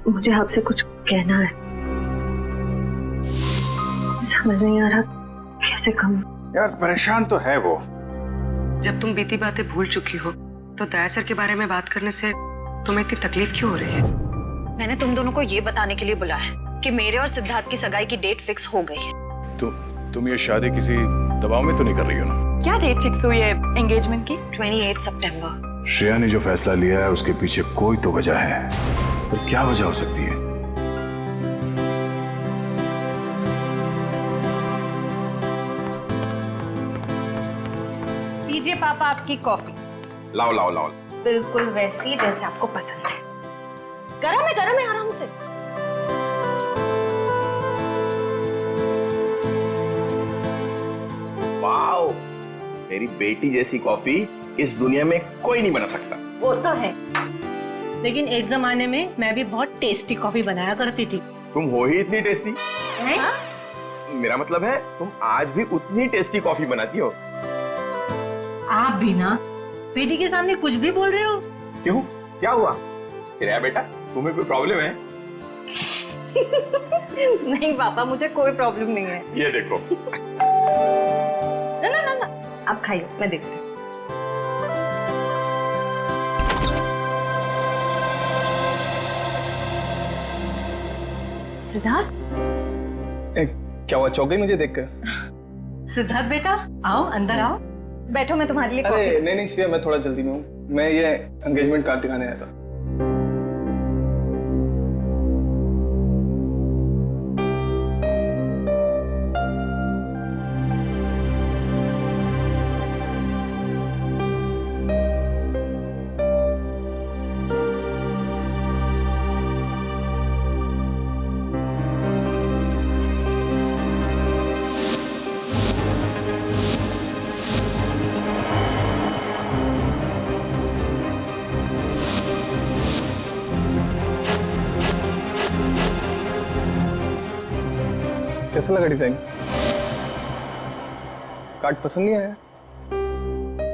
मुझे आपसे कुछ कहना है, समझ नहीं आ रहा कैसे कहूँ। यार परेशान तो है वो। जब तुम बीती बातें भूल चुकी हो तो दया सर के बारे में बात करने से तुम्हें इतनी तकलीफ क्यों हो रही है? मैंने तुम दोनों को ये बताने के लिए बुलाया है कि मेरे और सिद्धार्थ की सगाई की डेट फिक्स हो गई है। तुम ये शादी किसी दबाव में तो नहीं कर रही हो ना? क्या डेट फिक्स हुई है एंगेजमेंट की? 28 सितंबर। श्रेया ने जो फैसला लिया है उसके पीछे कोई तो वजह है, पर क्या वजह हो सकती है? लीजिए पापा आपकी कॉफी। लाओ लाओ लाओ। बिल्कुल वैसी जैसे आपको पसंद है। गरम है आराम से। वाओ, मेरी बेटी जैसी कॉफी इस दुनिया में कोई नहीं बना सकता। वो तो है, लेकिन एक जमाने में मैं भी बहुत टेस्टी कॉफी बनाया करती थी। तुम हो ही इतनी टेस्टी। मेरा मतलब है तुम आज भी उतनी टेस्टी कॉफी बनाती हो। आप भी ना बेटी के सामने कुछ भी बोल रहे हो। क्यों, क्या हुआ? श्रेया बेटा, तुम्हें कोई प्रॉब्लम है? नहीं पापा, मुझे कोई प्रॉब्लम नहीं है। ये देखो। ना आप खाइए, मैं देखती हूँ। सिद्धार्थ, क्या हुआ, चौक गई मुझे देखकर? सिद्धार्थ बेटा आओ, अंदर आओ। बैठो, मैं तुम्हारे लिए अरे कॉफी। नहीं श्रेया, मैं थोड़ा जल्दी में हूँ। मैं ये एंगेजमेंट कार्ड दिखाने आया था। कैसा लगा डिजाइन? कार्ड पसंद नहीं आया?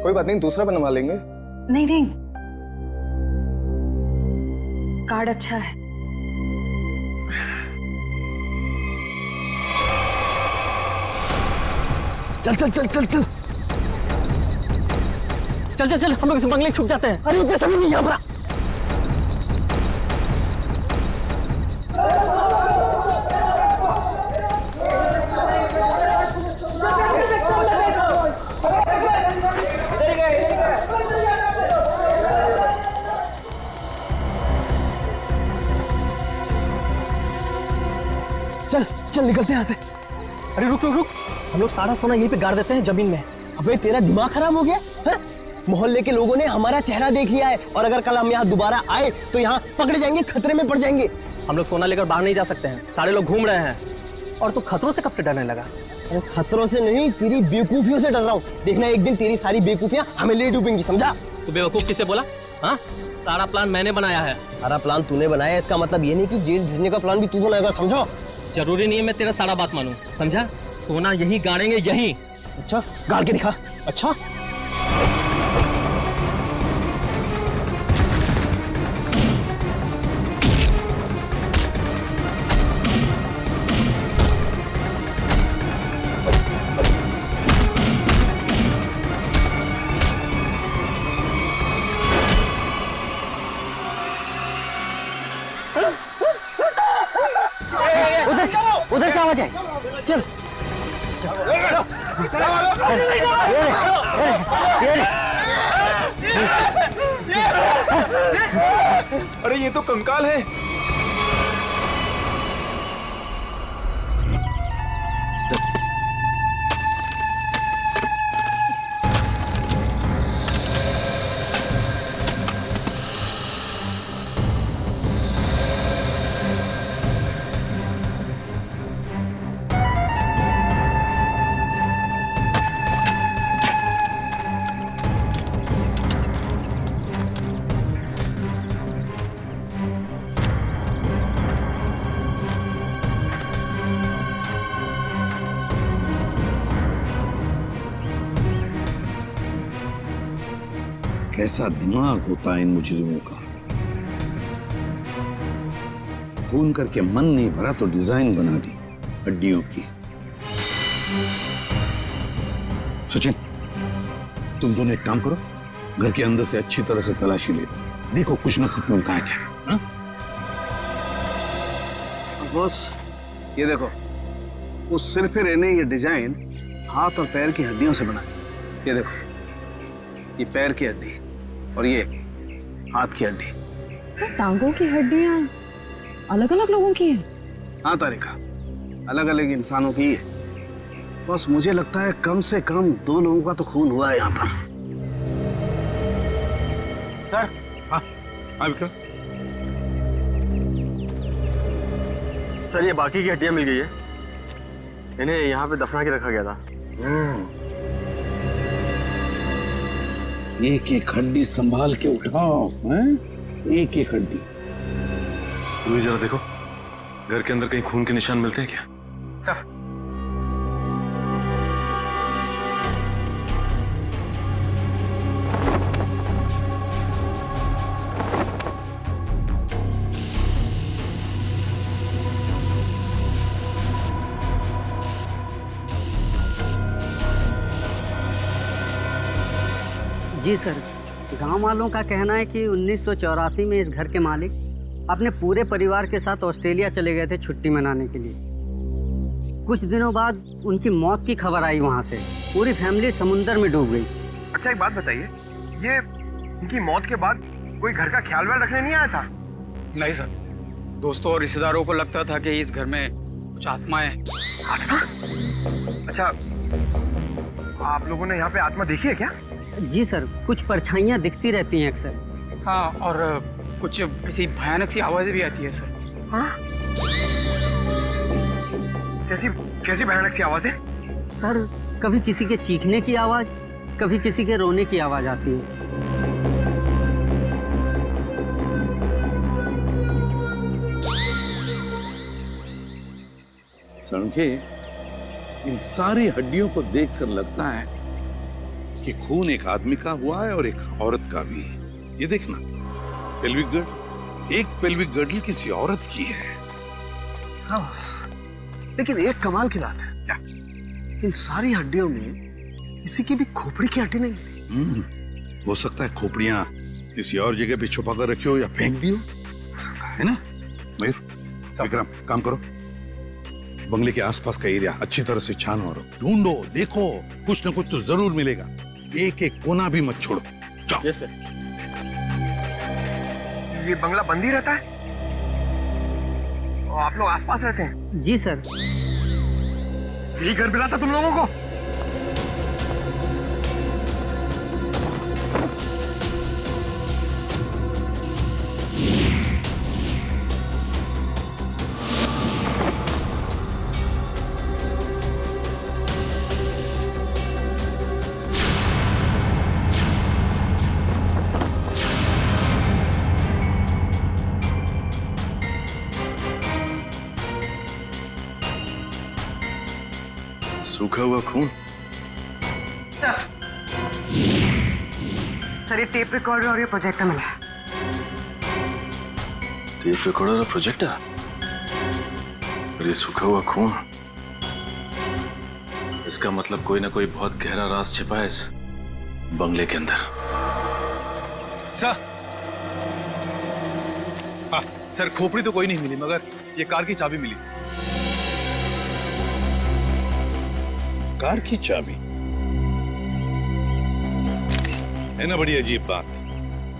कोई बात नहीं, दूसरा बनवा लेंगे। नहीं, कार्ड अच्छा है। चल चल चल चल चल चल चल चल, हम लोग इस बंगले छुप जाते हैं। अरे इतने सभी नहीं यहाँ पर। चल चल निकलते हैं यहाँ से। अरे रुक रुक रुक, हम लोग सारा सोना यहीं पे गाड़ देते हैं जमीन में। अबे तेरा दिमाग खराब हो गया है? मोहल्ले के लोगों ने हमारा चेहरा देख लिया है, और अगर कल हम यहाँ दोबारा आए तो यहाँ पकड़े जाएंगे, खतरे में पड़ जाएंगे। हम लोग सोना लेकर बाहर नहीं जा सकते हैं, सारे लोग घूम रहे हैं। और तू खतरों से कब से डरने लगा? अरे खतरों से नहीं, तेरी बेवकूफियों से डर रहा हूँ। देखना एक दिन तेरी सारी बेवकूफियां हमें ले डूबेंगी, समझा? तू बेवकूफ किसे बोला? हाँ, सारा प्लान मैंने बनाया है। सारा प्लान तूने बनाया, इसका मतलब ये नहीं कि जेल भेजने का प्लान भी तू बनाएगा, समझो? जरूरी नहीं है मैं तेरा सारा बात मानूं, समझा? सोना यहीं गाड़ेंगे, यहीं। अच्छा, गाड़ के दिखा। अच्छा, उधर से आवाज है। चल अरे ये तो कंकाल है। कैसा दिमाग होता है इन मुजरिमों का। खून करके मन नहीं भरा तो डिजाइन बना दी हड्डियों की। सचिन, तुम दोनों एक काम करो, घर के अंदर से अच्छी तरह से तलाशी ले देखो कुछ ना कुछ मिलता है क्या। बॉस ये देखो, उस सिर पे रहने ये डिजाइन हाथ और पैर की हड्डियों से बना है। ये देखो, ये पैर की हड्डी और ये हाथ की हड्डी। टांगों की हड्डियां अलग अलग लोगों की है? हाँ तारिका, अलग अलग इंसानों की है। बस मुझे लगता है कम से कम 2 लोगों का तो खून हुआ है यहाँ पर। सर। हाँ विक्रम। सर ये बाकी की हड्डियां मिल गई है, इन्हें यहाँ पे दफना के रखा गया था। एक एक हड्डी संभाल के उठाओ, हैं? एक एक हड्डी। तू जरा देखो, घर के अंदर कहीं खून के निशान मिलते हैं क्या? जी सर, गांव वालों का कहना है कि 1984 में इस घर के मालिक अपने पूरे परिवार के साथ ऑस्ट्रेलिया चले गए थे छुट्टी मनाने के लिए। कुछ दिनों बाद उनकी मौत की खबर आई वहां से। पूरी फैमिली समुंदर में डूब गई। अच्छा एक बात बताइए, ये इनकी मौत के बाद कोई घर का ख्याल व्याल रखने नहीं आया था? नहीं सर, दोस्तों और रिश्तेदारों को लगता था कि इस घर में कुछ आत्माएं। आत्मा? अच्छा, आप लोगों ने यहाँ पे आत्मा देखी है क्या? जी सर, कुछ परछाइयाँ दिखती रहती हैं अक्सर। हाँ, और कुछ ऐसी भयानक सी आवाजें भी आती है सर। हाँ? कैसी भयानक सी आवाजें? सर, कभी किसी के चीखने की आवाज, कभी किसी के रोने की आवाज आती है। सड़के, इन सारी हड्डियों को देखकर लगता है कि खून एक आदमी का हुआ है और एक औरत का भी। ये देखना, पेल्विक गर्ड, एक पेल्विक गर्डल किसी औरत की है। हाँ बस, लेकिन एक कमाल की बात है, क्या? इन सारी हड्डियों में किसी की भी खोपड़ी की हड्डी नहीं मिली। हो सकता है खोपड़ियां किसी और जगह पे छुपा कर रखी हो या फेंक दी हो सकता है ना। मयूर, विक्रम, काम करो, बंगले के आसपास का एरिया अच्छी तरह से छानो और ढूंढो, देखो, कुछ ना कुछ तो जरूर मिलेगा। एक एक कोना भी मत छोड़ो। जाओ। Yes sir. ये बंगला बंद ही रहता है और आप लोग आसपास रहते हैं? जी सर। ये घर मिला था तुम लोगों को? सूखा हुआ खून। सर ये टेप रिकॉर्डर और ये प्रोजेक्टर मिला है। टेप रिकॉर्डर और प्रोजेक्टर और ये सूखा हुआ खून, इसका मतलब कोई ना कोई बहुत गहरा राज छिपा है इस बंगले के अंदर। सर, हाँ सर, खोपड़ी तो कोई नहीं मिली, मगर ये कार की चाबी मिली। कार की चाबी है ना, बड़ी अजीब बात।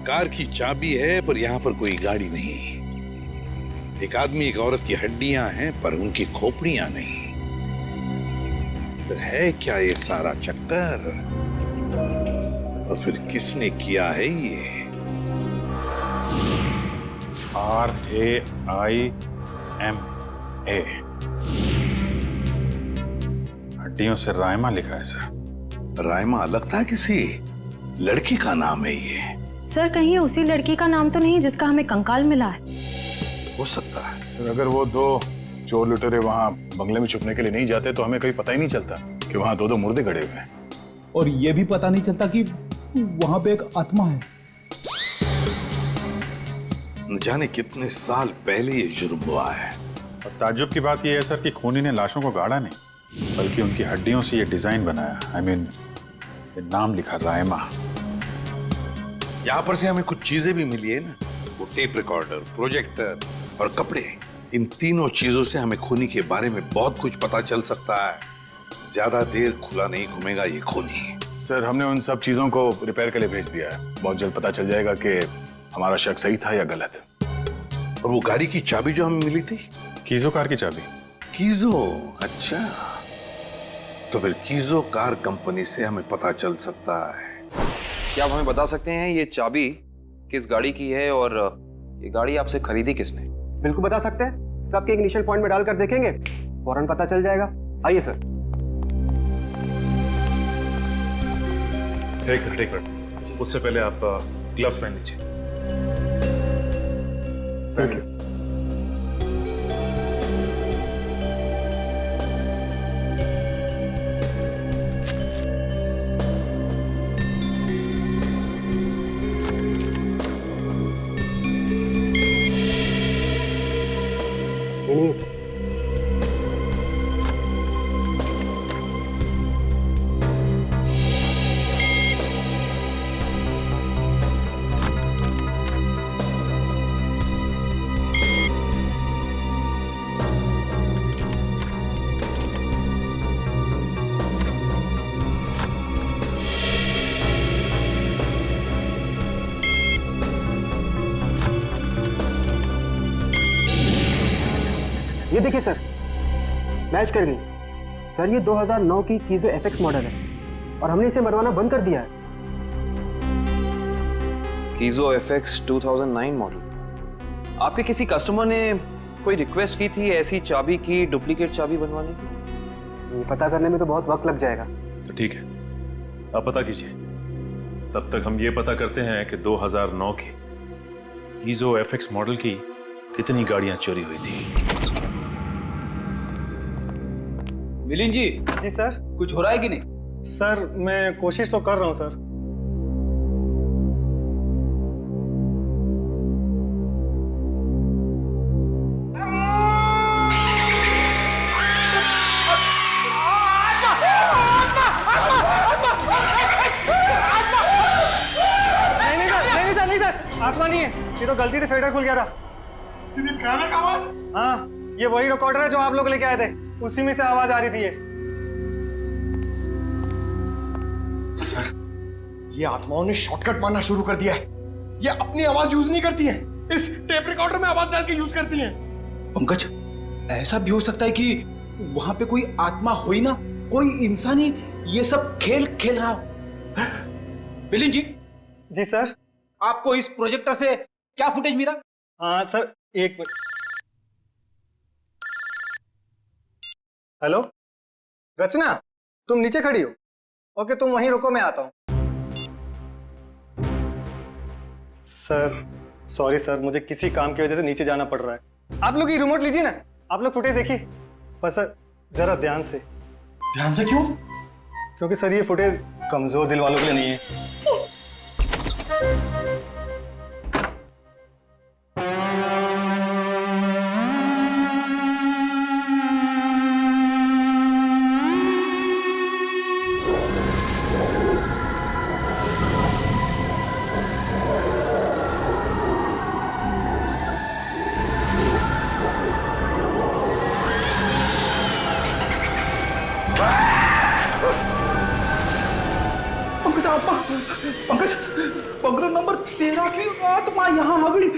कार की चाबी है पर यहाँ पर कोई गाड़ी नहीं। एक आदमी एक औरत की हड्डियां हैं पर उनकी खोपड़ियां नहीं। फिर है क्या ये सारा चक्कर? और फिर किसने किया है ये? RAIMA, हड्डियों से रायमा लिखा है सर। रायमा लगता है किसी लड़की का नाम है ये। सर कहीं उसी लड़की का नाम तो नहीं जिसका हमें कंकाल मिला है? हो सकता है। तो अगर वो 2 चोर लुटेरे वहां बंगले में छुपने के लिए नहीं जाते तो हमें कहीं पता ही नहीं चलता कि वहां 2 मुर्दे गड़े हुए हैं। और ये भी पता नहीं चलता कि वहां पे एक आत्मा है। न जाने कितने साल पहले ये जुर्म हुआ है। और ताज्जुब की बात यह है सर कि खूनी ने लाशों को गाड़ा नहीं, बल्कि उनकी हड्डियों से ये डिजाइन बनाया। I mean, ये नाम लिखा रायमा। यहाँ पर से हमें कुछ चीजें भी मिली है ना, वो टेप रिकॉर्डर, प्रोजेक्टर और कपड़े। इन तीनों चीजों से हमें खूनी के बारे में बहुत कुछ पता चल सकता है। ज्यादा देर खुला नहीं घूमेगा ये खूनी। सर हमने उन सब चीजों को रिपेयर के लिए भेज दिया है। बहुत जल्द पता चल जाएगा कि हमारा शक सही था या गलत। और वो गाड़ी की चाबी जो हमें मिली थी, कीजो कार की चाबी। कीजो, अच्छा, तो फिर कीजो कार कंपनी से हमें पता चल सकता है। क्या आप हमें बता सकते हैं ये चाबी किस गाड़ी की है और ये गाड़ी आपसे खरीदी किसने? बिल्कुल बता सकते हैं, सबके इनिशियल पॉइंट में डालकर देखेंगे, फौरन पता चल जाएगा। आइए सर। एक मिनट, उससे पहले आप ग्लव्स पहन लीजिए। Thank you. नहीं सर। ये देखिए सर, मैच कर गई। सर ये 2009 की कीजो एफएक्स मॉडल है और हमने इसे मरवाना बंद कर दिया है। कीजो एफएक्स 2009 मॉडल। आपके किसी कस्टमर ने कोई रिक्वेस्ट की थी ऐसी चाबी की डुप्लीकेट चाबी बनवाने की? ये पता करने में तो बहुत वक्त लग जाएगा। तो ठीक है, आप पता कीजिए। तब तक हम ये पता करते हैं कि 2009 के कीजो एफएक्स मॉडल की कितनी गाड़ियां चोरी हुई थी। मिलिंद जी। जी सर। कुछ हो रहा है कि नहीं? सर मैं कोशिश तो कर रहा हूं सर। नहीं सर, आत्मा नहीं है, ये तो गलती से फेडर खुल गया था। हाँ, ये वही रिकॉर्डर है जो आप लोग लेके आए थे, उसी में से आवाज आ रही थी। सर, ये आत्माओं ने शॉर्टकट मारना शुरू कर दिया है। ये अपनी आवाज यूज नहीं करती हैं, इस टेप रिकॉर्डर में आवाज डाल के यूज करती हैं। पंकज, ऐसा भी हो सकता है कि वहां पे कोई आत्मा हो ही ना, कोई इंसान ही ये सब खेल खेल रहा हो। मिलिंद जी। जी सर। आपको इस प्रोजेक्टर से क्या फुटेज मिला? हाँ सर, एक मिनट। हेलो रचना, तुम नीचे खड़ी हो? ओके, तुम वहीं रुको, मैं आता हूं। सर सॉरी सर, मुझे किसी काम की वजह से नीचे जाना पड़ रहा है। आप लोग ये रिमोट लीजिए ना, आप लोग फुटेज देखिए, पर सर जरा ध्यान से। ध्यान से क्यों? क्योंकि सर ये फुटेज कमजोर दिल वालों के लिए नहीं है। पंकज, बंगला नंबर 13 की आत्मा यहाँ आ गई।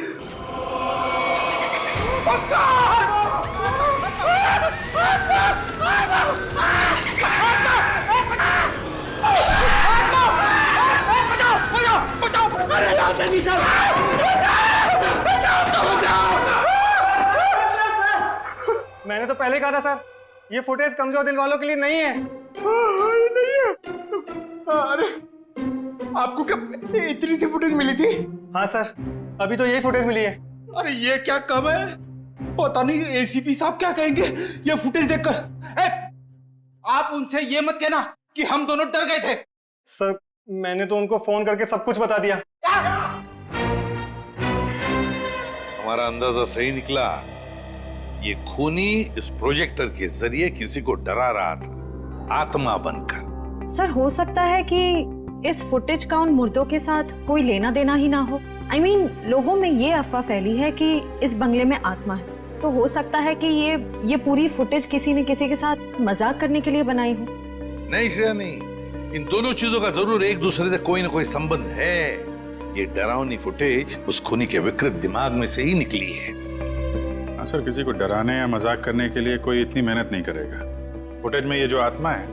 मैंने तो पहले कहा था सर, ये फुटेज कमजोर दिल वालों के लिए नहीं है। नहीं है। अरे आपको क्या इतनी सी फुटेज मिली थी? हाँ सर, अभी तो यही फुटेज मिली है। अरे ये क्या कम है, पता नहीं एसीपी साहब क्या कहेंगे ये फुटेज देखकर। आप उनसे ये मत कहना कि हम दोनों डर गए थे। सर मैंने तो उनको फोन करके सब कुछ बता दिया। हमारा अंदाजा सही निकला। ये खूनी इस प्रोजेक्टर के जरिए किसी को डरा रहा था, आत्मा बनकर। सर हो सकता है कि इस फुटेज का उन मुर्दों के साथ कोई लेना देना ही ना हो। I mean, लोगों में ये अफवाह फैली है कि इस बंगले में आत्मा है, तो हो सकता है कि ये पूरी फुटेज किसी ने किसी के साथ मजाक करने के लिए बनाई हो। नहीं श्रेया, नहीं, इन दोनों चीजों का जरूर एक दूसरे से कोई ना कोई संबंध है। ये डरावनी फुटेज उस खूनी के विकृत दिमाग में से ही निकली है। हाँ सर, किसी को डराने या मजाक करने के लिए कोई इतनी मेहनत नहीं करेगा। फुटेज में ये जो आत्मा है,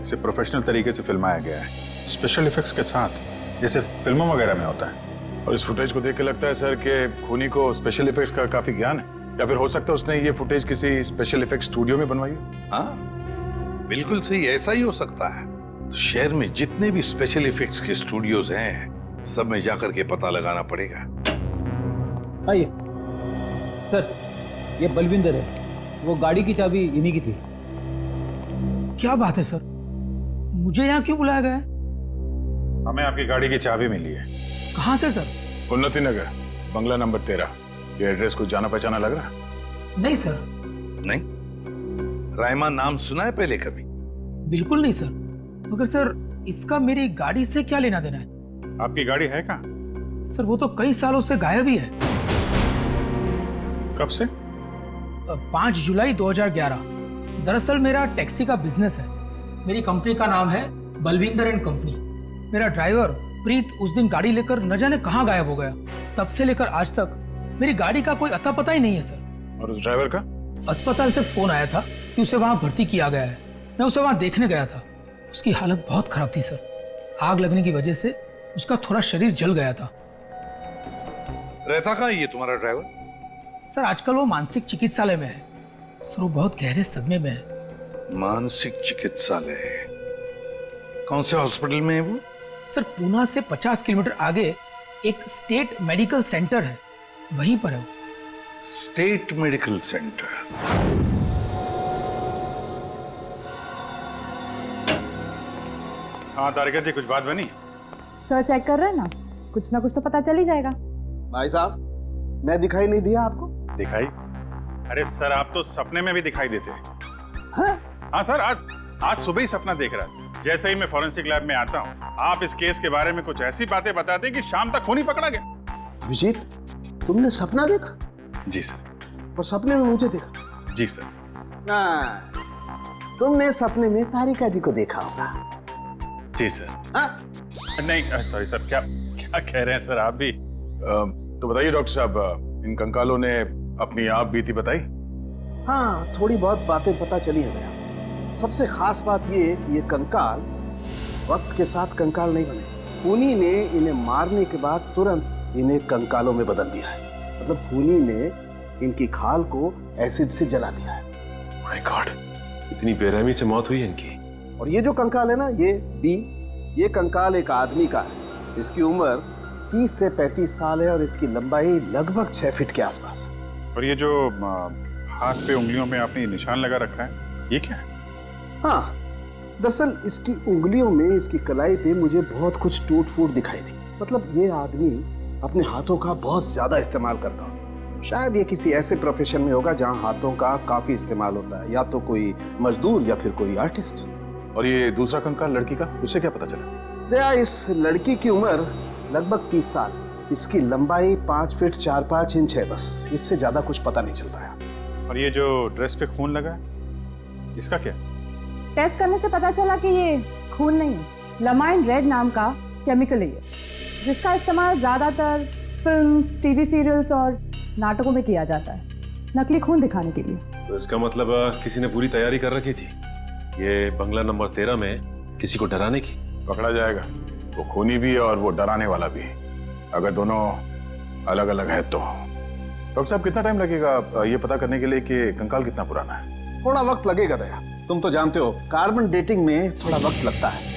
इसे प्रोफेशनल तरीके से फिल्माया गया है, स्पेशल इफेक्ट्स के साथ, जैसे फिल्मों वगैरह में होता है। और इस फुटेज को देख के लगता है सर कि खूनी को स्पेशल इफेक्ट्स का काफी ज्ञान है, या फिर हो सकता है उसने ये फुटेज किसी स्पेशल इफेक्ट स्टूडियो में बनवाई है। हाँ, बिल्कुल सही, ऐसा ही हो सकता है। तो शहर में जितने भी स्पेशल इफेक्ट्स के स्टूडियोज हैं, सब में जाकर के पता लगाना पड़ेगा। आइए सर, ये बलविंदर है, वो गाड़ी की चाबी इन्हीं की थी। क्या बात है सर, मुझे यहाँ क्यों बुलाया गया है? हमें आपकी गाड़ी की चाबी मिली है। कहाँ से सर? उन्नति नगर, बंगला नंबर 13। ये एड्रेस कुछ जाना पहचाना लग रहा? नहीं सर। नहीं? रायमा नाम सुना है पहले कभी? बिल्कुल नहीं सर। मगर सर, इसका मेरी गाड़ी से क्या लेना देना है? आपकी गाड़ी है कहाँ? सर वो तो कई सालों से गायब ही है। कब से? 5 जुलाई 2011। दरअसल मेरा टैक्सी का बिजनेस है। मेरी कंपनी का नाम है बलविंदर एंड कंपनी। मेरा ड्राइवर प्रीत उस दिन गाड़ी लेकर न जाने कहाँ गायब हो गया। तब से लेकर आज तक मेरी गाड़ी का कोई अता पता ही नहीं है सर। और उस ड्राइवर का? अस्पताल से फोन आया था कि उसे वहां भर्ती किया गया है। मैं उसे वहां देखने गया था। उसकी हालत बहुत खराब थी सर। आग लगने की वजह से उसका थोड़ा शरीर जल गया था। रहता कहाँ ये तुम्हारा ड्राइवर? सर आजकल वो मानसिक चिकित्सालय में है। सर वो बहुत गहरे सदमे में है। मानसिक चिकित्सालय? कौन से हॉस्पिटल में है वो? सर पूना से 50 किलोमीटर आगे एक स्टेट मेडिकल सेंटर है, वहीं पर है। State medical centre? हाँ तारिका जी, कुछ बात बनी? सर चेक कर रहे हैं ना, कुछ ना कुछ तो पता चल ही जाएगा। भाई साहब, मैं दिखाई नहीं दिया आपको? दिखाई? अरे सर, आप तो सपने में भी दिखाई देते हैं। हाँ सर, आज सुबह ही सपना देख रहा था। जैसे ही मैं फॉरेंसिक लैब में आता हूँ, आप इस केस के बारे में कुछ ऐसी बातें बताते हैं कि शाम तक खूनी पकड़ा गया। विजीत, तुमने सपना देखा? जी सर। और सपने में मुझे देखा? जी सर। तुमने सपने में तारिका जी को देखा होगा। जी सर। नहीं सॉरी सर, क्या कह रहे हैं सर आप भी? तो बताइए डॉक्टर साहब, इन कंकालों ने अपनी आप बीती बताई? हाँ, थोड़ी बहुत बातें पता चली है भैया। सबसे खास बात ये है कि ये कंकाल वक्त के साथ कंकाल नहीं बने। खूनी ने इन्हें मारने के बाद तुरंत इन्हें कंकालों में बदल दिया है। मतलब खूनी ने इनकी खाल को एसिड से जला दिया है। माय गॉड, इतनी बेरहमी से मौत हुई इनकी। और ये जो कंकाल है ना, ये कंकाल एक आदमी का है। इसकी उम्र 30 से 35 साल है और इसकी लंबाई लगभग 6 फीट के आसपास। और ये जो हाथ पे उंगलियों में आपने निशान लगा रखा है, ये क्या है? हाँ, दरअसल इसकी उंगलियों में, इसकी कलाई पे मुझे बहुत कुछ टूट फूट दिखाई दी। मतलब ये आदमी अपने हाथों का बहुत ज्यादा इस्तेमाल करता हो। शायद ये किसी ऐसे प्रोफेशन में होगा जहाँ हाथों का काफी इस्तेमाल होता है, या तो कोई मजदूर या फिर कोई आर्टिस्ट। और ये दूसरा कंकाल लड़की का, उसे क्या पता चला? इस लड़की की उम्र लगभग 30 साल। इसकी लंबाई 5 फीट 4-5 इंच है, बस इससे ज्यादा कुछ पता नहीं चल पाया। और ये जो ड्रेस पे खून लगा है, इसका क्या? टेस्ट करने से पता चला कि ये खून नहीं है, लमाइन रेड नाम का केमिकल है, जिसका इस्तेमाल ज्यादातर फिल्म्स, टीवी सीरियल्स और नाटकों में किया जाता है, नकली खून दिखाने के लिए। तो इसका मतलब किसी ने पूरी तैयारी कर रखी थी, ये बंगला नंबर 13 में किसी को डराने की। पकड़ा जाएगा, वो खूनी भी और वो डराने वाला भी, अगर दोनों अलग अलग है तो। डॉक्टर साहब, कितना टाइम लगेगा ये पता करने के लिए कि कंकाल कितना पुराना है? थोड़ा वक्त लगेगा दया, तुम तो जानते हो कार्बन डेटिंग में थोड़ा वक्त लगता है।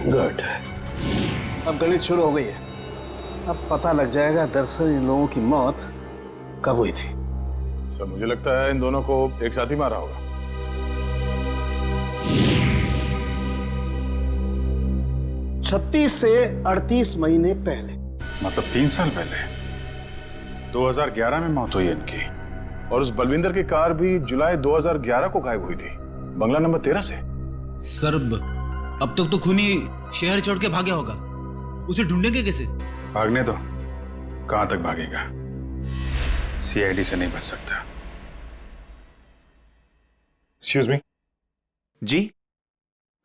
गुड। अब गणित शुरू हो गई है। अब पता लग जाएगा दरअसल इन लोगों की मौत कब हुई थी। सर मुझे लगता है इन दोनों को एक साथ ही मारा होगा। छत्तीस से 38 महीने पहले, मतलब 3 साल पहले 2011 में मौत हुई इनकी। और उस बलविंदर की कार भी जुलाई 2011 को गायब हुई थी, बंगला नंबर 13 से। सर अब तक तो खूनी शहर छोड़ के भागा होगा, उसे ढूंढेंगे कैसे? भागने दो, कहां तक भागेगा? सीआईडी से नहीं बच सकता। Excuse me. जी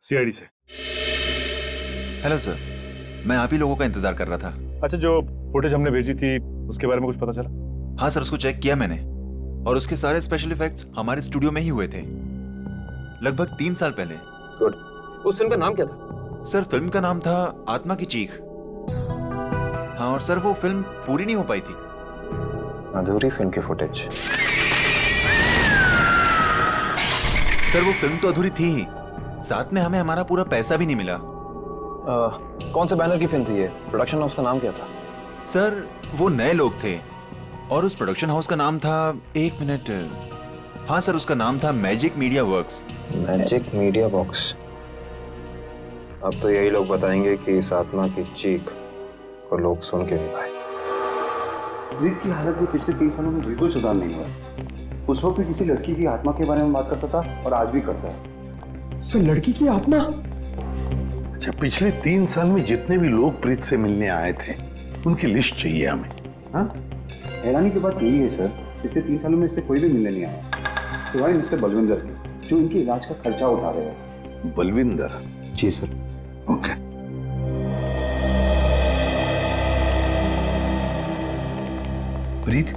सीआईडी से। हेलो सर, मैं आप ही लोगों का इंतजार कर रहा था। अच्छा, जो फुटेज हमने भेजी थी उसके बारे में कुछ पता चला? हाँ सर, उसको चेक किया मैंने और उसके सारे स्पेशल इफेक्ट्स हमारे स्टूडियो में ही हुए थे, लगभग 3 साल पहले। गुड। उस फिल्म का नाम क्या था? सर फिल्म का नाम था आत्मा की चीख। हाँ, और सर वो फिल्म पूरी नहीं हो पाई थी। अधूरी फिल्म की फुटेज। सर वो फिल्म तो अधूरी थी ही, साथ में हमें हमारा पूरा पैसा भी नहीं मिला। कौन से बैनर की फिल्म थी ये? प्रोडक्शन हाउस का नाम क्या था? सर वो नए लोग थे और उस प्रोडक्शन हाउस का नाम था, 1 मिनट, हाँ सर उसका नाम था magic media works. Magic media box. अब तो यही लोग बताएंगे कि इस आत्मा की चीख को लोग सुन के नहीं पाए। प्रीत की हालत में पिछले 3 सालों में बिल्कुल सुधार नहीं हुआ। उस वक्त भी किसी लड़की की आत्मा के बारे में बात करता था और आज भी करता है। सर लड़की की आत्मा? अच्छा, पिछले 3 साल में जितने भी लोग प्रीत से मिलने आए थे उनकी लिस्ट चाहिए हमें। हाँ, हैरानी की बात यही है सर, पिछले 3 सालों में इससे कोई भी मिलने नहीं आया सिवाय मिस्टर बलविंदर के, जो इनके इलाज का खर्चा उठा रहे हैं। बलविंदर? जी सर। ओके। प्रीत,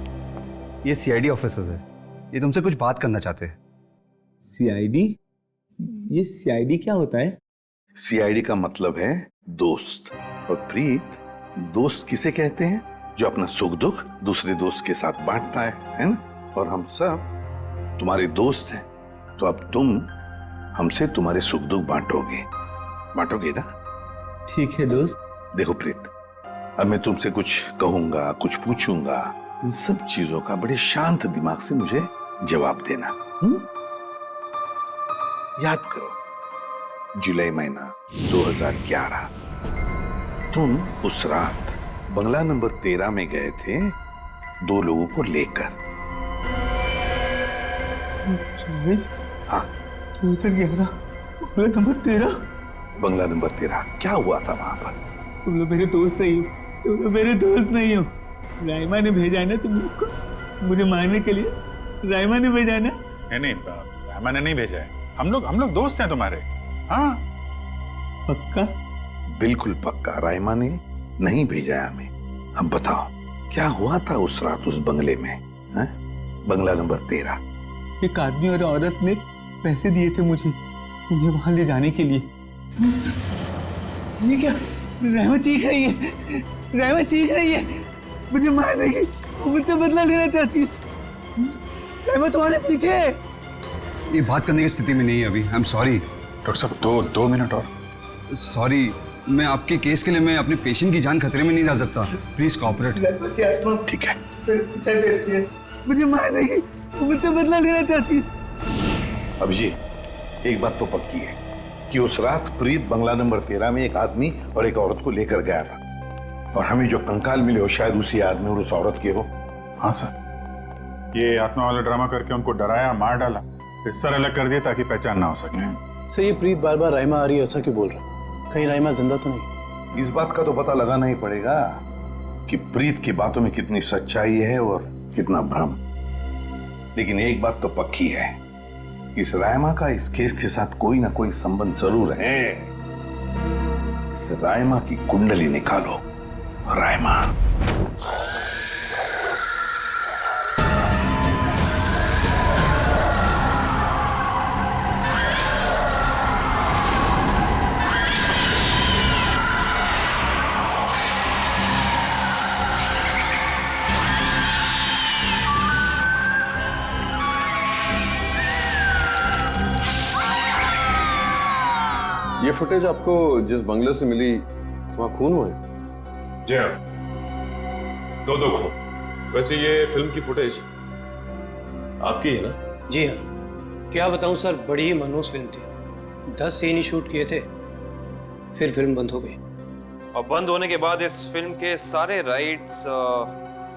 ये सीआईडी ऑफिसर्स है, ये तुमसे कुछ बात करना चाहते हैं। सीआईडी? ये सीआईडी क्या होता है? सीआईडी का मतलब है दोस्त। और प्रीत, दोस्त किसे कहते हैं? जो अपना सुख दुख दूसरे दोस्त के साथ बांटता है ना? और हम सब तुम्हारे दोस्त हैं, तो अब तुम हमसे तुम्हारे सुख दुख बांटोगे ना? ठीक है दोस्त। देखो प्रीत, अब मैं तुमसे कुछ कहूंगा, कुछ पूछूंगा, इन सब चीजों का बड़े शांत दिमाग से मुझे जवाब देना। याद करो, जुलाई महीना 2011, तुम उस रात बंगला नंबर 13 में गए थे 2 लोगों को लेकर। हाँ, 2011 बंगला नंबर 13। बंगला नंबर 13, क्या हुआ था वहां पर? तुम लोग मेरे दोस्त नहीं हो, तुम लोग मेरे दोस्त नहीं हो। राइमा ने भेजा है ना तुम लोग को मुझे मारने के लिए? राइमा ने भेजा है ना? नहीं, राइमा ने नहीं भेजा है। हम लोग दोस्त हैं तुम्हारे। हाँ पक्का? बिल्कुल पक्का, राइमा ने नहीं भेजा है हमें। अब बताओ क्या हुआ था उस रात उस बंगले में, है? बंगला नंबर 13। एक आदमी और औरत ने पैसे दिए थे मुझे उन्हें वहां ले जाने के लिए। ये क्या? राइमा चीख रही है, राइमा चीख रही है, मुझे मार देगी, मुझसे बदला लेना चाहती है। राइमा तुम्हारे पीछे है। ये बात करने की स्थिति में नहीं है अभी। आई एम सॉरी डॉक्टर साहब, 2 मिनट और। सॉरी, मैं आपके केस के लिए मैं अपने पेशेंट की जान खतरे में नहीं डाल सकता। Please cooperate. ठीक है। मुझे मार देगी, मुझसे बदला लेना चाहती है। अभिजीत, एक बात तो पक्की है कि उस रात प्रीत बंगला नंबर 13 में एक आदमी और एक औरत को लेकर गया था, और हमें जो कंकाल मिले हो शायद उसी आदमी और उस औरत के हो। हाँ सर, ये आत्मा वाला ड्रामा करके उनको डराया, मार डाला, फिर सर अलग कर दिया ताकि पहचान ना हो सके। सर ये प्रीत बार बार राइमा आ रही है ऐसा क्यों बोल रहा है? कहीं राइमा जिंदा तो नहीं? इस बात का तो पता लगाना ही पड़ेगा कि प्रीत की बातों में कितनी सच्चाई है और कितना भ्रम। लेकिन एक बात तो पक्की है, इस राइमा का इस केस के साथ कोई ना कोई संबंध जरूर है। इस राइमा की कुंडली निकालो। राइमा। ये फुटेज आपको जिस बंगले से मिली वहाँ खून हुआ है? जी हाँ, दो खून। वैसे ये फिल्म की फुटेज आपकी है ना? जी हाँ, क्या बताऊं सर, बड़ी ही मनहूस फिल्म थी। 10 सीन ही शूट किए थे, फिर फिल्म बंद हो गई। और बंद होने के बाद इस फिल्म के सारे राइट्स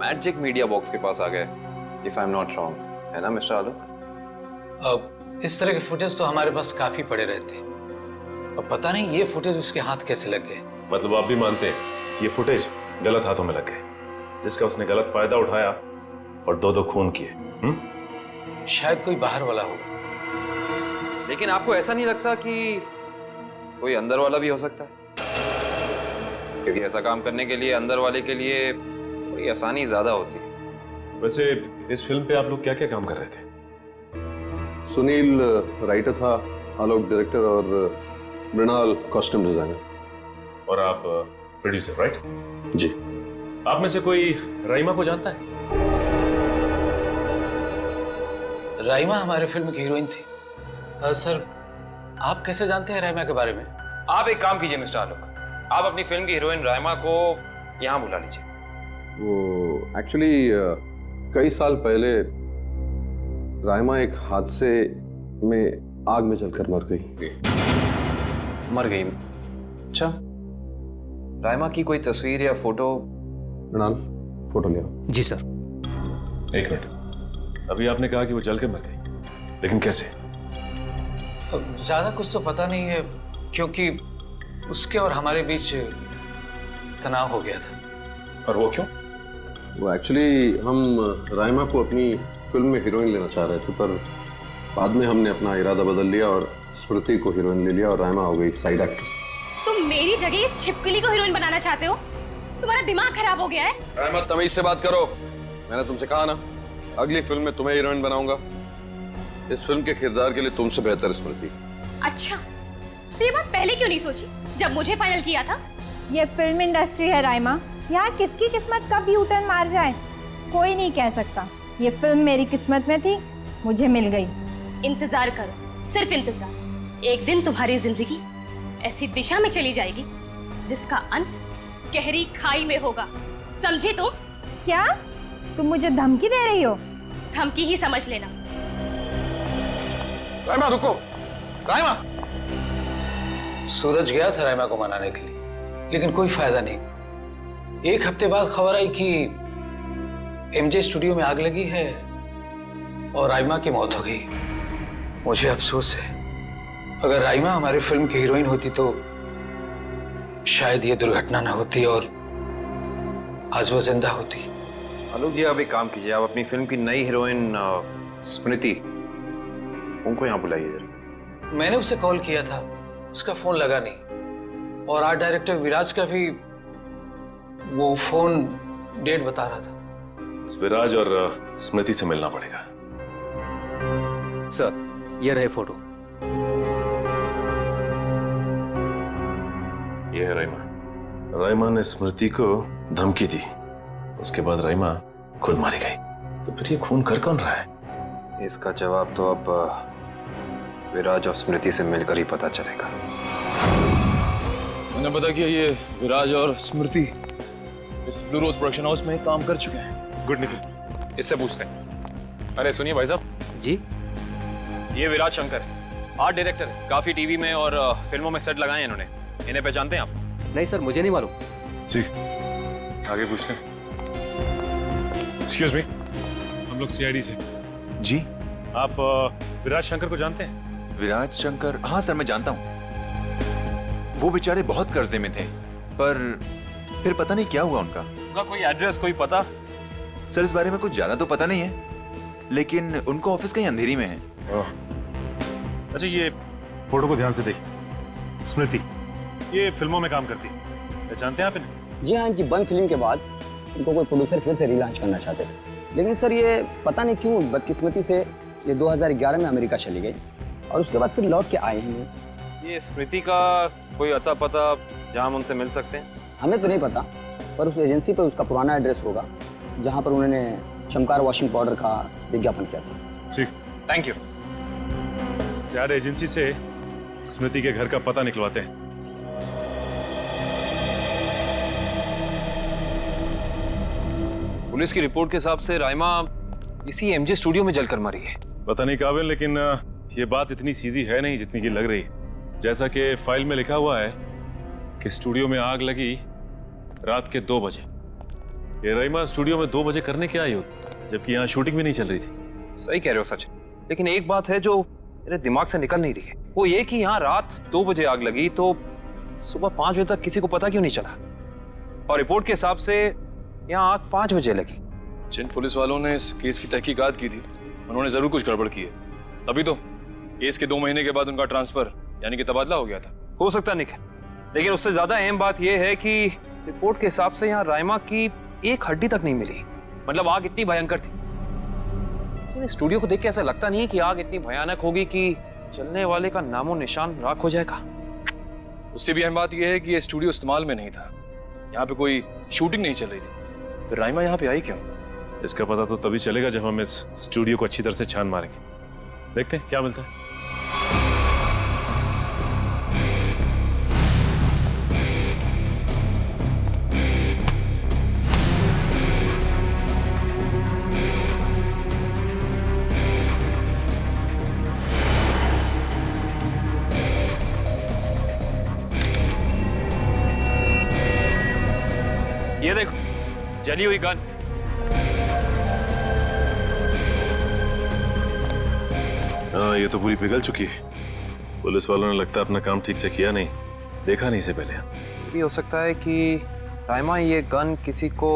मैजिक मीडिया बॉक्स के पास आ गए, if I am not wrong, है ना मिस्टर आलोक? अब इस तरह के फुटेज तो हमारे पास काफी पड़े रहते हैं, अब पता नहीं ये फुटेज उसके हाथ कैसे लग गए। मतलब आप भी मानते हैं कि ये फुटेज गलत हाथों में लग गए, जिसका उसने गलत फायदा उठाया और दो खून किए? शायद कोई बाहर वाला हो। लेकिन आपको ऐसा नहीं लगता कि कोई अंदर वाला भी हो सकता है? क्योंकि ऐसा काम करने के लिए अंदर वाले के लिए कोई आसानी ज्यादा होती है। वैसे इस फिल्म पे आप लोग क्या क्या काम कर रहे थे? सुनील राइटर था, आलोक डायरेक्टर और मृणाल कॉस्ट्यूम डिजाइनर। और आप प्रोड्यूसर, राइट? जी। आप में से कोई राइमा को जानता है? राइमा हमारे फिल्म की हीरोइन थी। सर, आप कैसे जानते हैं राइमा के बारे में? आप एक काम कीजिए मिस्टर आलोक, आप अपनी फिल्म की हीरोइन राइमा को यहाँ बुला लीजिए। वो एक्चुअली कई साल पहले राइमा एक हादसे में आग में जलकर मर गई। मर गई? अच्छा, राइमा की कोई तस्वीर या फोटो? मृणाल, फोटो ले आओ। जी सर। एक मिनट, अभी आपने कहा कि वो जल के मर गई, लेकिन कैसे? ज्यादा कुछ तो पता नहीं है, क्योंकि उसके और हमारे बीच तनाव हो गया था। और वो क्यों? वो एक्चुअली हम राइमा को अपनी फिल्म में हीरोइन लेना चाह रहे थे, पर बाद में हमने अपना इरादा बदल लिया और स्मृति को हीरोइन ले लिया और राइमा हो गई साइड एक्ट्रेस। तुम मेरी जगह ये छिपकली को हीरोइन बनाना चाहते हो? तुम्हारा दिमाग खराब हो गया है? राइमा, तमीज से बात करो। मैंने तुमसे कहा ना, अगली फिल्म में तुम्हें हीरोइन बनाऊंगा। इस फिल्म के किरदार के लिए तुमसे बेहतर स्मृति। अच्छा, तो ये बात पहले क्यों नहीं सोची जब मुझे फाइनल किया था? ये फिल्म इंडस्ट्री है राइमा, यहाँ किसकी किस्मत कब यू टर्न मार जाए कोई नहीं कह सकता। ये फिल्म मेरी किस्मत में थी, मुझे मिल गई। इंतजार करो, सिर्फ इंतजार। एक दिन तुम्हारी जिंदगी ऐसी दिशा में चली जाएगी जिसका अंत गहरी खाई में होगा, समझे तुम? क्या तुम मुझे धमकी दे रही हो? धमकी ही समझ लेना। राइमा रुको, राइमा। सूरज गया था राइमा को मनाने के लिए, लेकिन कोई फायदा नहीं। एक हफ्ते बाद खबर आई कि एमजे स्टूडियो में आग लगी है और राइमा की मौत हो गई। मुझे अफसोस है, अगर राइमा हमारी फिल्म की हीरोइन होती तो शायद ये दुर्घटना ना होती और आज वो जिंदा होती। आलोक जी, आप एक काम कीजिए, आप अपनी फिल्म की नई हीरोइन स्मृति, उनको यहाँ बुलाइए जरा। मैंने उसे कॉल किया था, उसका फोन लगा नहीं, और आर्ट डायरेक्टर विराज का भी वो फोन डेट बता रहा था। विराज और स्मृति से मिलना पड़ेगा। सर, ये रहे फोटो। ये है राइमा। राइमा ने स्मृति को धमकी दी, उसके बाद राइमा खुद मारी गई। तो फिर ये खून कर कौन रहा है? इसका जवाब तो अब विराज और स्मृति से मिलकर ही पता चलेगा। मैंने पता किया, ये विराज और स्मृति इस ब्लू रोज प्रोडक्शन हाउस में काम कर चुके हैं। गुड निकल, इससे पूछते हैं। अरे सुनिए भाई साहब जी, ये विराज शंकर है, आर्ट डायरेक्टर है, काफी टीवी में और फिल्मों में सेट लगाए हैं इन्होंने। इन्हें पहचानते हैं आप? नहीं सर, मुझे नहीं मालूम। जी, आगे पूछते हैं। एक्सक्यूज मी, हम लोग सीआईडी से। जी। आप विराज शंकर को जानते हैं? विराज शंकर? हाँ सर, मैं जानता हूँ। वो बेचारे बहुत कर्जे में थे, पर फिर पता नहीं क्या हुआ उनका। उनका कोई एड्रेस, कोई पता? सर, इस बारे में कुछ ज्यादा तो पता नहीं है, लेकिन उनका ऑफिस कहीं अंधेरी में है। अच्छा, ये फोटो को ध्यान से देखिए। स्मृति ये फिल्मों में काम करती है, पहचानते हैं आप इन्हें? जी हाँ, इनकी बंद फिल्म के बाद इनको कोई प्रोड्यूसर फिर से रिलॉन्च करना चाहते थे, लेकिन सर ये पता नहीं क्यों बदकिस्मती से ये 2011 में अमेरिका चली गई और उसके बाद फिर लौट के आए हैं। ये स्मृति का कोई अता पता जहाँ हम उनसे मिल सकते हैं? हमें तो नहीं पता, पर उस एजेंसी पर उसका पुराना एड्रेस होगा जहाँ पर उन्होंने चमकार वॉशिंग पाउडर का विज्ञापन किया था। ठीक, थैंक यू। यार, एजेंसी से स्मृति के घर का पता निकलवाते हैं। पुलिस की रिपोर्ट के हिसाब से राइमा इसी एमजे स्टूडियो में जलकर मरी है। पता नहीं काबिल, लेकिन ये बात इतनी सीधी है नहीं जितनी की लग रही है। जैसा कि फाइल में लिखा हुआ है कि स्टूडियो में आग लगी रात के 2 बजे। ये राइमा स्टूडियो में 2 बजे करने क्या आई होगी, जबकि यहाँ शूटिंग भी नहीं चल रही थी। सही कह रहे हो सचिन, लेकिन एक बात है जो मेरे दिमाग से निकल नहीं रही है, वो ये कि यहाँ रात 2 बजे आग लगी तो सुबह 5 बजे तक किसी को पता क्यों नहीं चला? और रिपोर्ट के हिसाब से यहाँ आग 5 बजे लगी। जिन पुलिस वालों ने इस केस की तहकीकात की थी उन्होंने जरूर कुछ गड़बड़ की है, तभी तो केस के 2 महीने के बाद उनका ट्रांसफर यानी कि तबादला हो गया था। हो सकता है निखिल, लेकिन उससे ज्यादा अहम बात यह है कि रिपोर्ट के हिसाब से यहाँ राइमा की एक हड्डी तक नहीं मिली। मतलब आग इतनी भयंकर थी। स्टूडियो को देख के ऐसा लगता नहीं कि आग इतनी भयानक होगी कि चलने वाले का नामो निशान राख हो जाएगा। उससे भी अहम बात यह है कि ये स्टूडियो इस्तेमाल में नहीं था, यहाँ पे कोई शूटिंग नहीं चल रही थी। फिर राइमा यहाँ पे आई क्यों? इसका पता तो तभी चलेगा जब हम इस स्टूडियो को अच्छी तरह से छान मारेंगे। देखते हैं क्या मिलता है। ये देखो, जली हुई गन। हाँ, ये तो पूरी पिघल चुकी है। पुलिस वालों ने लगता है अपना काम ठीक से किया नहीं, देखा नहीं इसे पहले। ये भी हो सकता है कि राइमा ये गन किसी को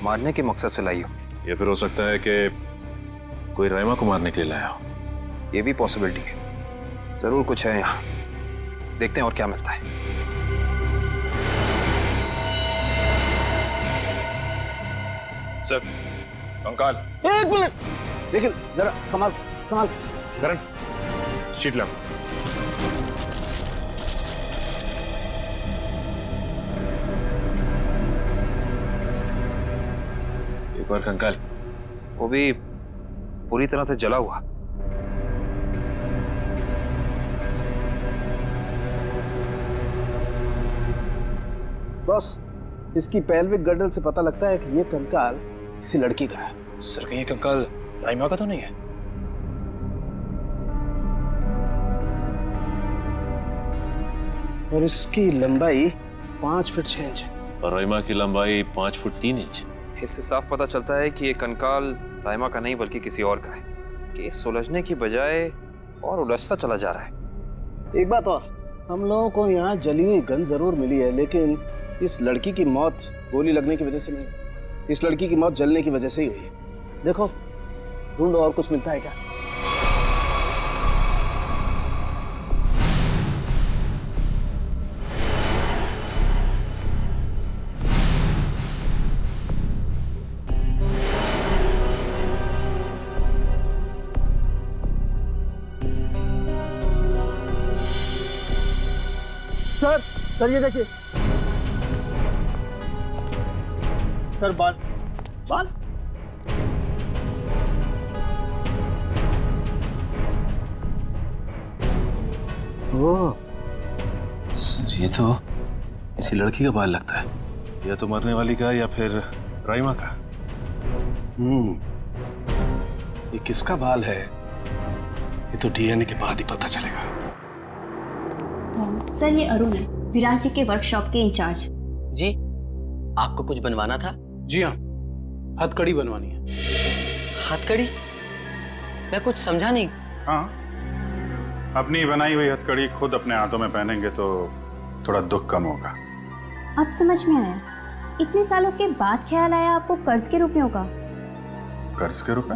मारने के मकसद से लाई हो, या फिर हो सकता है कि कोई राइमा को मारने के लिए लाया हो। ये भी पॉसिबिलिटी है। जरूर कुछ है यहाँ, देखते हैं और क्या मिलता है। सर, कंकाल। 1 मिनट, देखिए जरा संभाल संभाल। करण, शीट ला। एक बार कंकाल, वो भी पूरी तरह से जला हुआ। बॉस, इसकी पेल्विक गर्डल से पता लगता है कि ये कंकाल किसी लड़की का है। सर, कहीं ये कंकाल राइमा का तो नहीं है? और इसकी लंबाई 5 फीट 6 इंच है। और राइमा की लंबाई 5 फुट 3 इंच। इससे साफ पता चलता है कि ये कंकाल राइमा का नहीं बल्कि किसी और का है। केस सुलझने की बजाय और उलझता चला जा रहा है। एक बात और, हम लोगों को यहाँ जली हुई गन जरूर मिली है, लेकिन इस लड़की की मौत गोली लगने की वजह से नहीं, इस लड़की की मौत जलने की वजह से ही हुई है। देखो, ढूंढो और कुछ मिलता है क्या। सर ये देखिए सर, बाल बाल। ओह सर, ये तो किसी लड़की का बाल लगता है। या तो मरने वाली का या फिर राइमा का। ये किसका बाल है ये तो डीएनए के बाद ही पता चलेगा। सर, ये अरुण है, विराज जी के वर्कशॉप के इंचार्ज। जी, आपको कुछ बनवाना था? जी हाँ, हथकड़ी बनवानी है। हथकड़ी? मैं कुछ समझा नहीं। हाँ, अपनी बनाई हुई हथकड़ी खुद अपने हाथों में पहनेंगे तो थोड़ा दुख कम होगा। अब समझ में आया, इतने सालों के बाद ख्याल आया आपको कर्ज के रुपयों का। कर्ज के रुपए?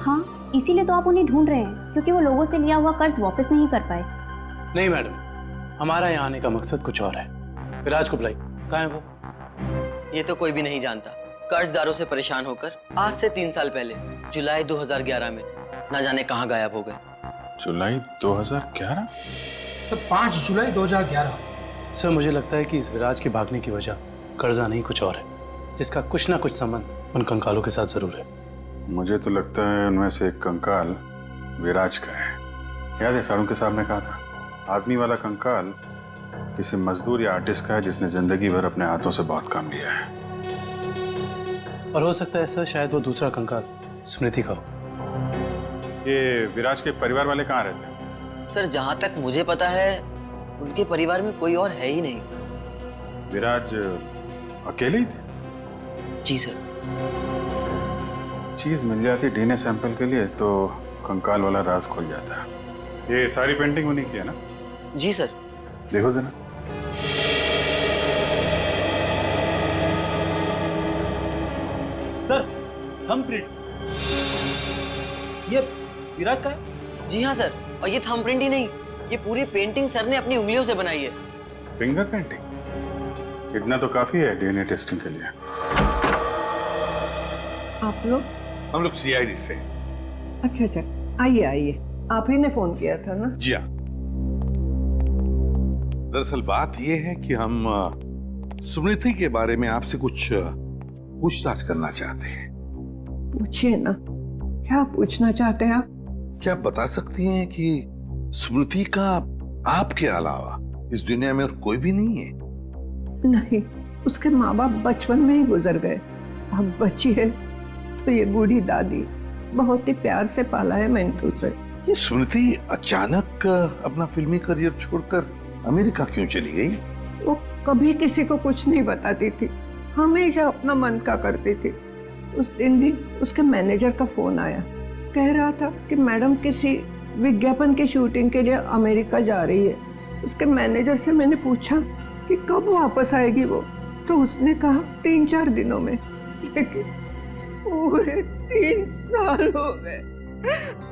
हाँ, इसीलिए तो आप उन्हें ढूंढ रहे हैं, क्योंकि वो लोगों से लिया हुआ कर्ज वापस नहीं कर पाए। नहीं मैडम, हमारा यहाँ आने का मकसद कुछ और है। विराज को बुलाई, कहाँ है वो? ये तो कोई भी नहीं जानता। कर्जदारों से परेशान होकर आज से 3 साल पहले जुलाई 2011 में न जाने कहाँ गायब हो गए। जुलाई 2011? सर, 5 जुलाई 2011। सर, मुझे लगता है कि इस विराज के भागने की वजह कर्जा नहीं कुछ और है, जिसका कुछ ना कुछ संबंध उन कंकालों के साथ जरूर है। मुझे तो लगता है उनमें से एक कंकाल विराज का है। याद है सारुण के साहब ने कहा था आदमी वाला कंकाल किसी मजदूर या आर्टिस्ट का है जिसने जिंदगी भर अपने हाथों से बहुत काम लिया है। और हो सकता है सर शायद वो दूसरा कंकाल स्मृति का हो। ये विराज के परिवार वाले कहाँ रहते हैं? सर जहां तक मुझे पता है उनके परिवार में कोई और है ही नहीं। विराज अकेले ही थे? जी सर। चीज मिल जाती डीएनए सैंपल के लिए तो कंकाल वाला राज खुल जाता। ये सारी पेंटिंग उन्हीं की है ना? जी सर। देखो जरा। सर थंबप्रिंट ये विराज का है? जी हाँ सर, और ये थंबप्रिंट ही नहीं, ये पूरी पेंटिंग सर ने अपनी उंगलियों से बनाई है। Finger painting? इतना तो काफी है डीएनए टेस्टिंग के लिए। आप लोग? हम लोग सीआईडी से। अच्छा अच्छा, आइए आइए, आप ही ने फोन किया था ना? जी हाँ। दरअसल बात यह है कि हम स्मृति के बारे में आपसे कुछ पूछताछ करना चाहते हैं। पूछिए ना, क्या पूछना चाहते हैं आप? क्या आप बता सकती हैं कि स्मृति का आपके अलावा इस दुनिया में और कोई भी नहीं है? नहीं, उसके माँ बाप बचपन में ही गुजर गए। अब बची है तो ये बूढ़ी दादी, बहुत ही प्यार से पाला है मैंने उसे। ये स्मृति अचानक अपना फिल्मी करियर छोड़कर अमेरिका क्यों चली गई? वो कभी किसी को कुछ नहीं बताती थी, हमेशा अपना मन का करती थी। उस दिन भी उसके मैनेजर का फोन आया, कह रहा था कि मैडम किसी विज्ञापन की शूटिंग के लिए अमेरिका जा रही है। उसके मैनेजर से मैंने पूछा कि कब वापस आएगी वो, तो उसने कहा 3-4 दिनों में। लेकिन पूरे 3 साल हो गए,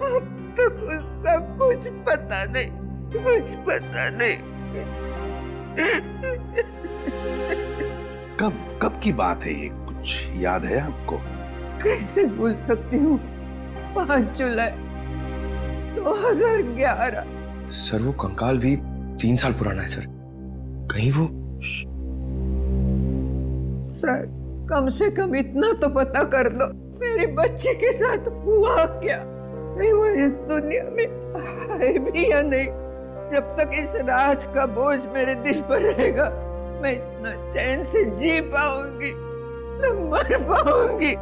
अब तक उसका कुछ पता नहीं, कुछ पता नहीं। कब की बात है ये, कुछ याद है आपको? कैसे भूल सकती हूँ, 5 जुलाई 2011। सर वो कंकाल भी 3 साल पुराना है सर, कहीं वो। सर कम से कम इतना तो पता कर दो, मेरी बच्ची के साथ हुआ क्या? नहीं वो इस दुनिया में है भी या नहीं? जब तक इस राज का बोझ मेरे दिल पर रहेगा, मैं इतना चैन से जी पाऊंगी, न मर पाऊंगी।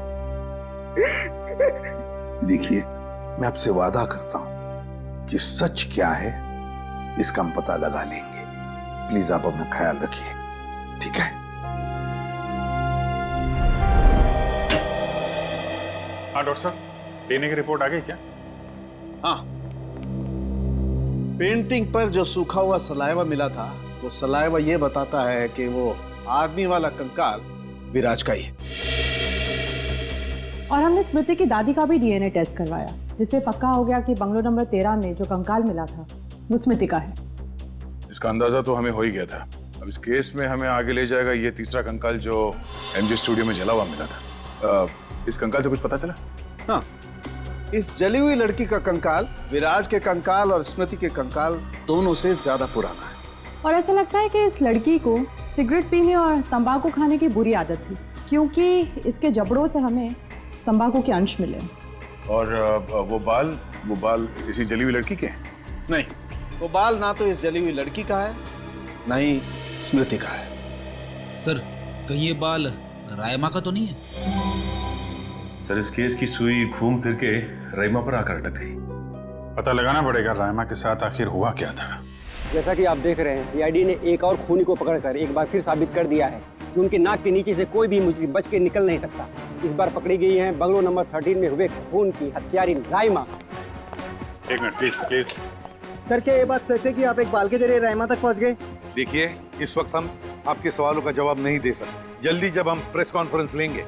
देखिए, मैं आपसे वादा करता हूं कि सच क्या है इसका हम पता लगा लेंगे। प्लीज आप अपना ख्याल रखिए, ठीक है? हाँ डॉक्टर साहब, डीएनए की रिपोर्ट आ गई क्या? हाँ, पेंटिंग पर जो सूखा हुआ सलाइवा मिला था, वो सलाइवा ये बताता है कि वो आदमी वाला कंकाल विराज का ही है। और हमने स्मृति की दादी का भी डीएनए टेस्ट करवाया, जिससे पक्का हो गया कि बंगलो नंबर 13 में जो कंकाल मिला था वो स्मृति का है। इसका अंदाजा तो हमें हो ही गया था। अब इस केस में हमें आगे ले जाएगा ये तीसरा कंकाल जो एमजे स्टूडियो में जला हुआ मिला था। इस कंकाल से कुछ पता चला? हाँ, इस जली हुई लड़की का कंकाल विराज के कंकाल और स्मृति के कंकाल दोनों से ज्यादा पुराना है। और ऐसा लगता है कि इस लड़की को सिगरेट पीने और तंबाकू खाने की बुरी आदत थी, क्योंकि इसके जबड़ों से हमें तंबाकू के अंश मिले। और वो बाल इसी जली हुई लड़की के हैं? नहीं, वो बाल ना तो इस जली हुई लड़की का है, ना ही स्मृति का है। सर कहीं ये बाल रायमा का तो नहीं है? सर इस केस की सुई घूम फिर के रायमा पर आकर अटक गई। पता लगाना पड़ेगा रायमा के साथ आखिर हुआ क्या था। जैसा कि आप देख रहे हैं, सीआईडी ने एक और खूनी को पकड़कर एक बार फिर साबित कर दिया है कि उनके नाक के नीचे से कोई भी मुजरिम बच के निकल नहीं सकता। इस बार पकड़ी गई है बंगलो नंबर 13 में हुए खून की हत्यारी रायमा। एक मिनट प्लीज। सर क्या ये बात सच है कि आप एक बाल के जरिए रायमा तक पहुंच गए? देखिए, इस वक्त हम आपके सवालों का जवाब नहीं दे सकते। जल्दी जब हम प्रेस कॉन्फ्रेंस लेंगे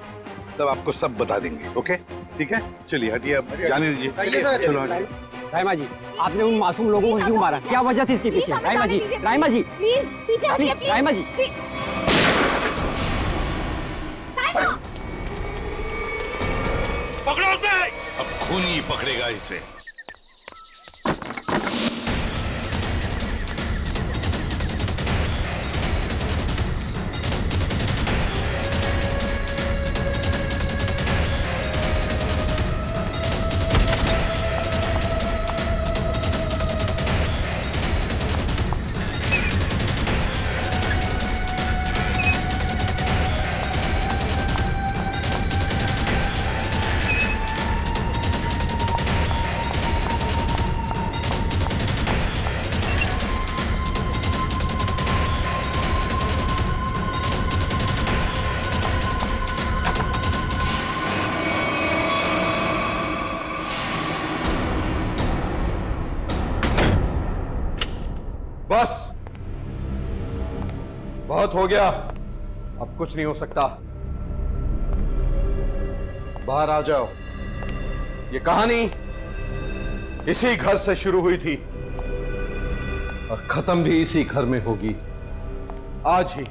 तब आपको सब बता देंगे। ओके, ठीक है? चलिए हटिए, अब जाने दीजिए। चलो हटिए। रायमा जी, आपने उन मासूम लोगों को क्यों मारा? क्या वजह थी इसके पीछे? रायमा जी, रायमा जी, प्लीज पीछे हटिए, प्लीज। रायमा जी, पकड़ो उसे। अब खूनी पकड़ेगा इसे। बस, बहुत हो गया, अब कुछ नहीं हो सकता। बाहर आ जाओ। ये कहानी इसी घर से शुरू हुई थी और खत्म भी इसी घर में होगी, आज ही।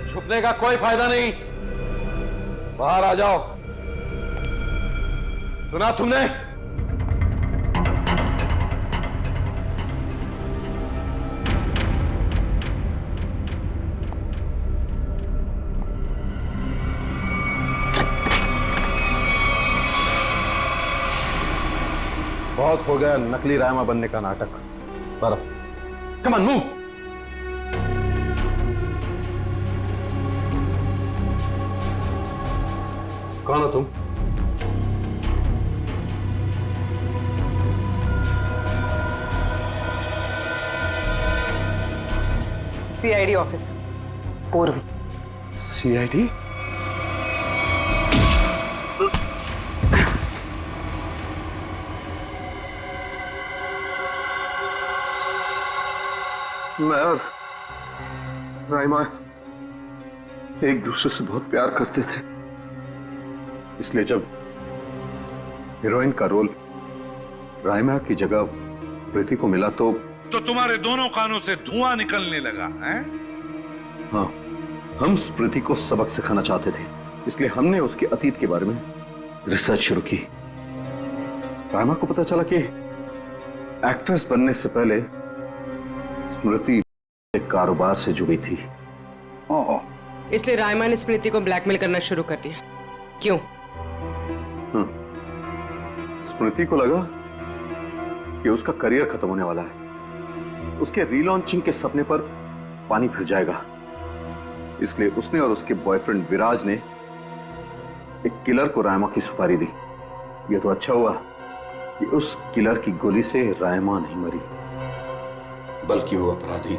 छुपने का कोई फायदा नहीं, बाहर आ जाओ। सुना तुमने? बहुत हो गया नकली रायमा बनने का नाटक। पर कम ऑन, मूव। कौन हो तुम? सीआईडी ऑफिसर पूर्वी। सीआईडी? मैं और राइमा एक दूसरे से बहुत प्यार करते थे, इसलिए जब हीरोइन का रोल राइमा की जगह प्रीति को मिला तो तुम्हारे दोनों कानों से धुआं निकलने लगा है? हाँ, हम स्मृति को सबक सिखाना चाहते थे, इसलिए हमने उसके अतीत के बारे में रिसर्च शुरू की। राइमा को पता चला कि एक्ट्रेस बनने से पहले स्मृति एक कारोबार से जुड़ी थी। इसलिए रायमा ने स्मृति को ब्लैकमेल करना शुरू कर दिया। क्यों? स्मृति को लगा कि उसका करियर खत्म होने वाला है, उसके रीलॉन्चिंग के सपने पर पानी फिर जाएगा, इसलिए उसने और उसके बॉयफ्रेंड विराज ने एक किलर को रायमा की सुपारी दी। यह तो अच्छा हुआ कि उस किलर की गोली से रायमा नहीं मरी, बल्कि वो अपराधी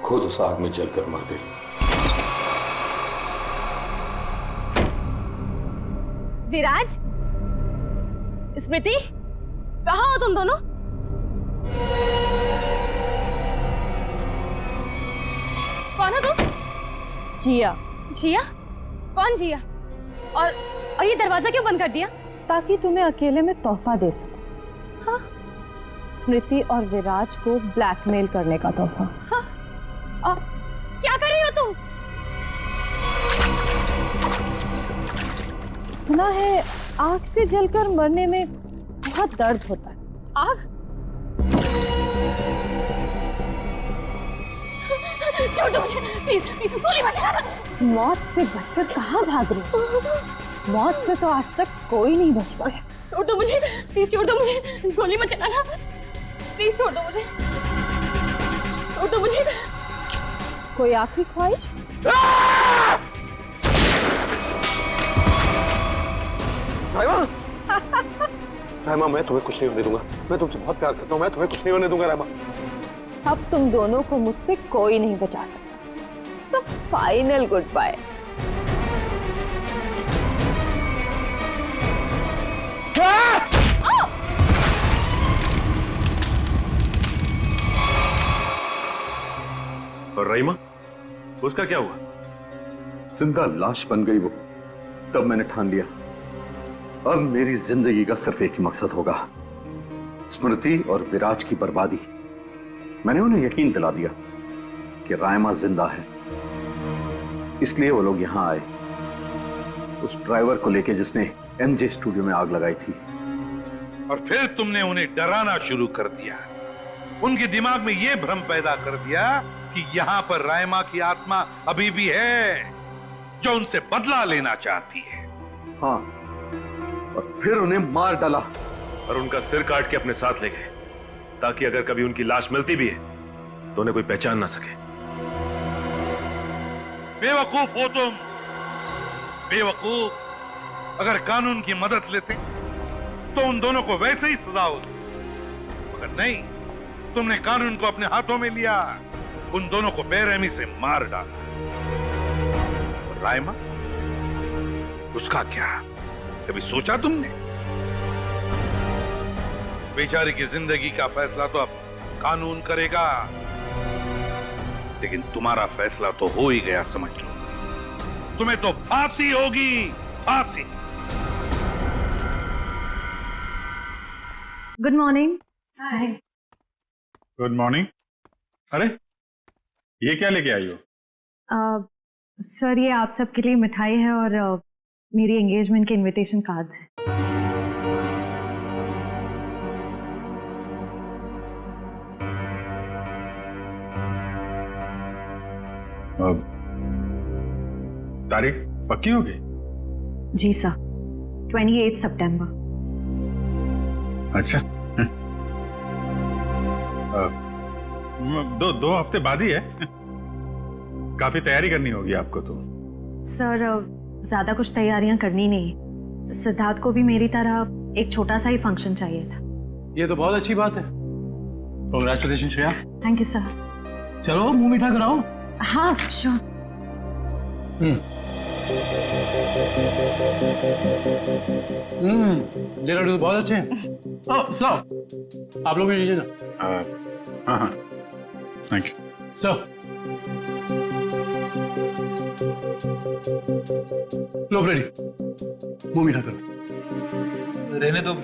खुद उस आग में जलकर मर गई। विराज, स्मृति, कहाँ हो तुम दोनों? कौन हो तुम? जिया। जिया? कौन जिया? और ये दरवाजा क्यों बंद कर दिया? ताकि तुम्हें अकेले में तोहफा दे सकूं। हाँ? स्मृति और विराज को ब्लैकमेल करने का तोहफा। हाँ? और क्या कर रही हो तुम? सुना है आग से जलकर मरने में बहुत दर्द होता है। आग? छोड़ दो मुझे, प्लीज, गोली मत चलाना। मौत से बचकर कहाँ भाग रही हो? मौत से तो आज तक कोई नहीं बच पाया। छोड़ दो मुझे, प्लीज छोड़ दो मुझे, गोली मत चलाना, प्लीज छोड़ दो मुझे, छोड़ दो मुझे। कोई आखिरी ख्वाहिश? रायमा, रायमा, मैं तुम्हें कुछ नहीं होने दूंगा। मैं तुमसे बहुत प्यार करता हूँ, मैं तुम्हें कुछ नहीं होने दूंगा रायमा। अब तुम दोनों को मुझसे कोई नहीं बचा सकता। सब फाइनल गुड बाय। और रहीमा, उसका क्या हुआ? जिंदा लाश बन गई वो। तब मैंने ठान लिया, अब मेरी जिंदगी का सिर्फ एक ही मकसद होगा, स्मृति और विराज की बर्बादी। मैंने उन्हें यकीन दिला दिया कि रायमा जिंदा है, इसलिए वो लोग यहां आए, उस ड्राइवर को लेके जिसने एमजे स्टूडियो में आग लगाई थी। और फिर तुमने उन्हें डराना शुरू कर दिया, उनके दिमाग में यह भ्रम पैदा कर दिया कि यहां पर रायमा की आत्मा अभी भी है जो उनसे बदला लेना चाहती है। हाँ, और फिर उन्हें मार डाला और उनका सिर काट के अपने साथ ले गए, ताकि अगर कभी उनकी लाश मिलती भी है तो उन्हें कोई पहचान ना सके। बेवकूफ हो तुम, बेवकूफ। अगर कानून की मदद लेते तो उन दोनों को वैसे ही सजा होती, मगर नहीं, तुमने कानून को अपने हाथों में लिया, उन दोनों को बेरहमी से मार डाला। और रायमा, उसका क्या? कभी सोचा तुमने? उस बेचारे की जिंदगी का फैसला तो अब कानून करेगा, लेकिन तुम्हारा फैसला तो हो ही गया, समझ लो। तुम्हें तो फांसी होगी, फांसी। Good morning. Hi. Good morning. अरे ये क्या लेके आई हो? सर ये आप सबके लिए मिठाई है और मेरी एंगेजमेंट के इनविटेशन कार्ड्स हैं। तारीख पक्की होगी? जी सर, 28 सितंबर। अच्छा। दो हफ्ते बाद ही है। काफी तैयारी करनी होगी आपको तो। सर ज्यादा कुछ तैयारियां करनी नहीं, सिद्धार्थ को भी मेरी तरह एक छोटा सा ही फंक्शन चाहिए था। ये तो बहुत अच्छी बात है। Congratulation Shreya. Thank you sir. चलो मुंह मीठा कराओ। हाँ श्योर। ये लड्डू तो बहुत अच्छे हैं। ओह सर, आप लोग भी लीजिए ना। हाँ थैंक यू सर। लो फ्रेडी, मुंह मीठा करो। रहने तो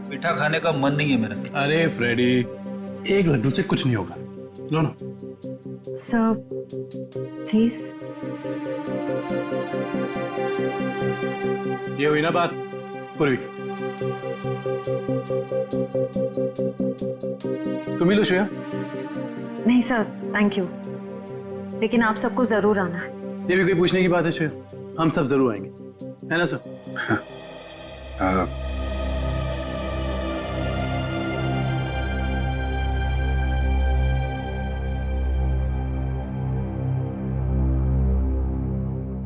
मीठा खाने का मन नहीं है मेरा। अरे फ्रेडी, एक लड्डू से कुछ नहीं होगा, लो ना। Sir please. ये हुई ना बात पूर्वी। तुम ही लो श्रेया। नहीं सर थैंक यू, लेकिन आप सबको जरूर आना है। ये भी कोई पूछने की बात है श्रेया? हम सब जरूर आएंगे, है ना सर?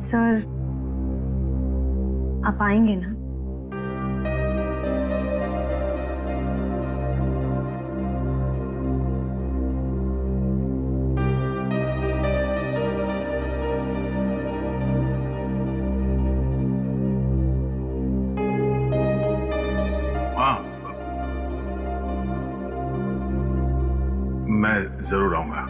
सर आप आएंगे ना? मैं जरूर आऊंगा।